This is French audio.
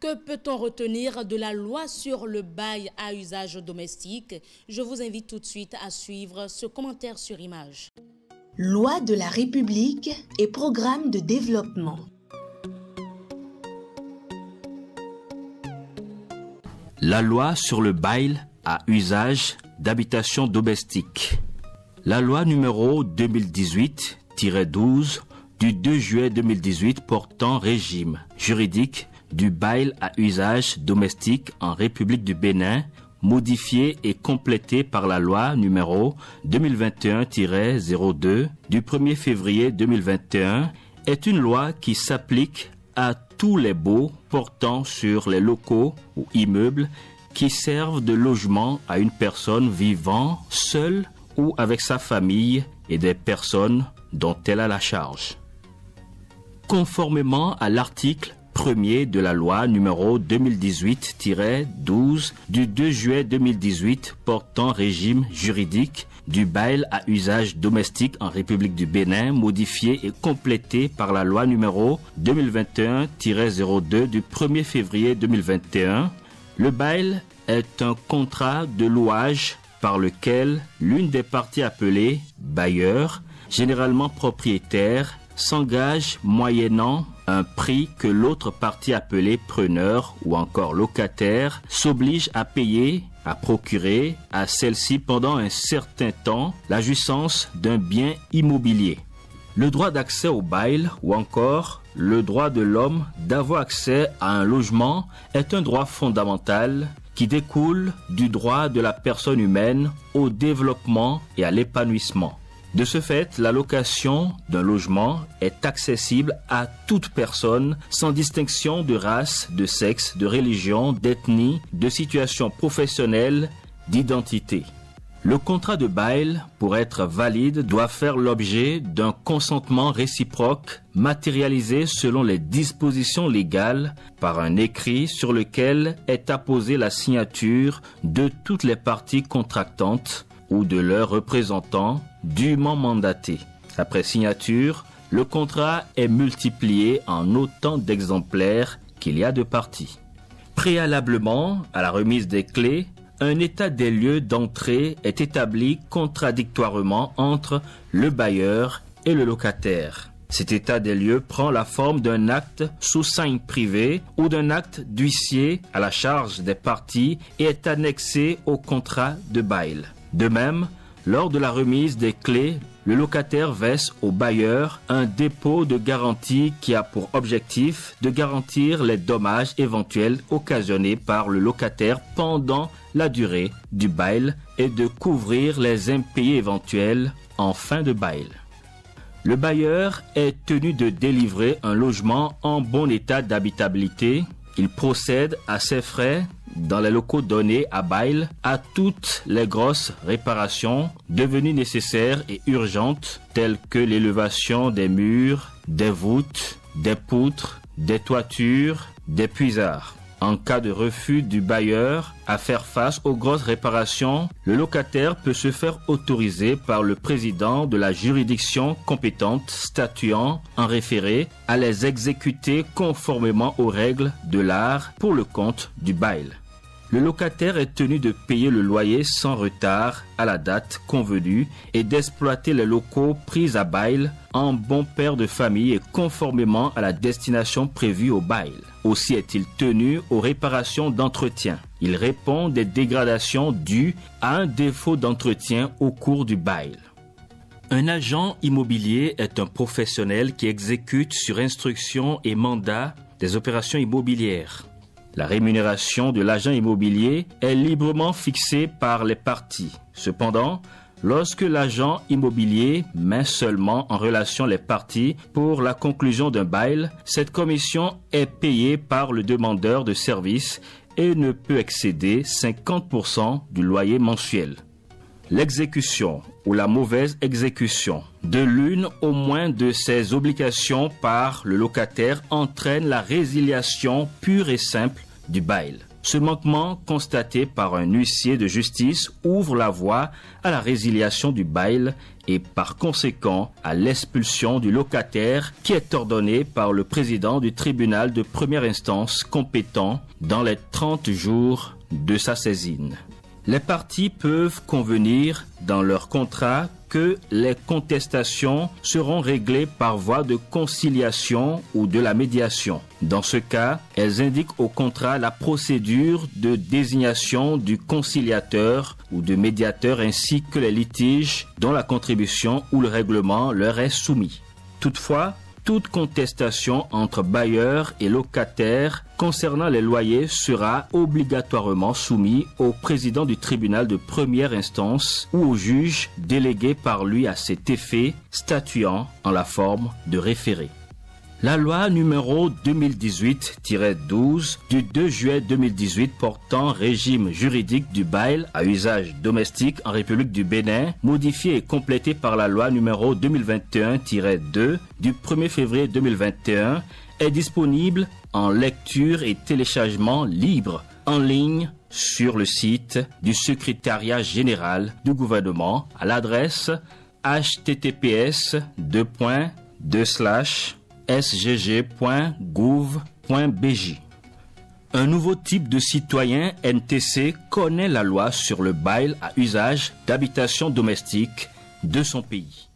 Que peut-on retenir de la loi sur le bail à usage domestique? Je vous invite tout de suite à suivre ce commentaire sur image. Loi de la République et programme de développement. La loi sur le bail à usage d'habitation domestique. La loi numéro 2018-12 du 2 juillet 2018 portant régime juridique du bail à usage domestique en République du Bénin, modifiée et complétée par la loi numéro 2021-02 du 1er février 2021, est une loi qui s'applique à tous les baux portant sur les locaux ou immeubles qui servent de logement à une personne vivant seule ou avec sa famille et des personnes dont elle a la charge. Conformément à l'article 1er de la loi numéro 2018-12 du 2 juillet 2018 portant régime juridique du bail à usage domestique en République du Bénin, modifié et complété par la loi numéro 2021-02 du 1er février 2021, le bail est un contrat de louage par lequel l'une des parties appelées bailleur, généralement propriétaire, s'engage moyennant un prix que l'autre partie appelée preneur ou encore locataire s'oblige à payer, à procurer à celle-ci pendant un certain temps la jouissance d'un bien immobilier. Le droit d'accès au bail ou encore le droit de l'homme d'avoir accès à un logement est un droit fondamental qui découle du droit de la personne humaine au développement et à l'épanouissement. De ce fait, la location d'un logement est accessible à toute personne sans distinction de race, de sexe, de religion, d'ethnie, de situation professionnelle, d'identité. Le contrat de bail, pour être valide, doit faire l'objet d'un consentement réciproque matérialisé selon les dispositions légales par un écrit sur lequel est apposée la signature de toutes les parties contractantes ou de leurs représentants dûment mandatés. Après signature, le contrat est multiplié en autant d'exemplaires qu'il y a de parties. Préalablement à la remise des clés, un état des lieux d'entrée est établi contradictoirement entre le bailleur et le locataire. Cet état des lieux prend la forme d'un acte sous seing privé ou d'un acte d'huissier à la charge des parties et est annexé au contrat de bail. De même, lors de la remise des clés, le locataire verse au bailleur un dépôt de garantie qui a pour objectif de garantir les dommages éventuels occasionnés par le locataire pendant la durée du bail et de couvrir les impayés éventuels en fin de bail. Le bailleur est tenu de délivrer un logement en bon état d'habitabilité. Il procède à ses frais dans les locaux donnés à bail à toutes les grosses réparations devenues nécessaires et urgentes telles que l'élévation des murs, des voûtes, des poutres, des toitures, des puisards. En cas de refus du bailleur à faire face aux grosses réparations, le locataire peut se faire autoriser par le président de la juridiction compétente statuant en référé à les exécuter conformément aux règles de l'art pour le compte du bail. Le locataire est tenu de payer le loyer sans retard à la date convenue et d'exploiter les locaux pris à bail en bon père de famille et conformément à la destination prévue au bail. Aussi est-il tenu aux réparations d'entretien. Il répond des dégradations dues à un défaut d'entretien au cours du bail. Un agent immobilier est un professionnel qui exécute sur instruction et mandat des opérations immobilières. La rémunération de l'agent immobilier est librement fixée par les parties. Cependant, lorsque l'agent immobilier met seulement en relation les parties pour la conclusion d'un bail, cette commission est payée par le demandeur de service et ne peut excéder 50% du loyer mensuel. L'exécution ou la mauvaise exécution de l'une au moins de ces obligations par le locataire entraîne la résiliation pure et simple du bail. Ce manquement constaté par un huissier de justice ouvre la voie à la résiliation du bail et par conséquent à l'expulsion du locataire qui est ordonnée par le président du tribunal de première instance compétent dans les 30 jours de sa saisine. Les parties peuvent convenir dans leur contrat que les contestations seront réglées par voie de conciliation ou de la médiation. Dans ce cas, elles indiquent au contrat la procédure de désignation du conciliateur ou de médiateur ainsi que les litiges dont la contribution ou le règlement leur est soumis. Toutefois, toute contestation entre bailleurs et locataires concernant les loyers sera obligatoirement soumise au président du tribunal de première instance ou au juge délégué par lui à cet effet, statuant en la forme de référé. La loi numéro 2018-12 du 2 juillet 2018 portant régime juridique du bail à usage domestique en République du Bénin, modifiée et complétée par la loi numéro 2021-2 du 1er février 2021, est disponible en lecture et téléchargement libre en ligne sur le site du secrétariat général du gouvernement à l'adresse https://sgg.gouv.bj. Un nouveau type de citoyen NTC connaît la loi sur le bail à usage d'habitation domestique de son pays.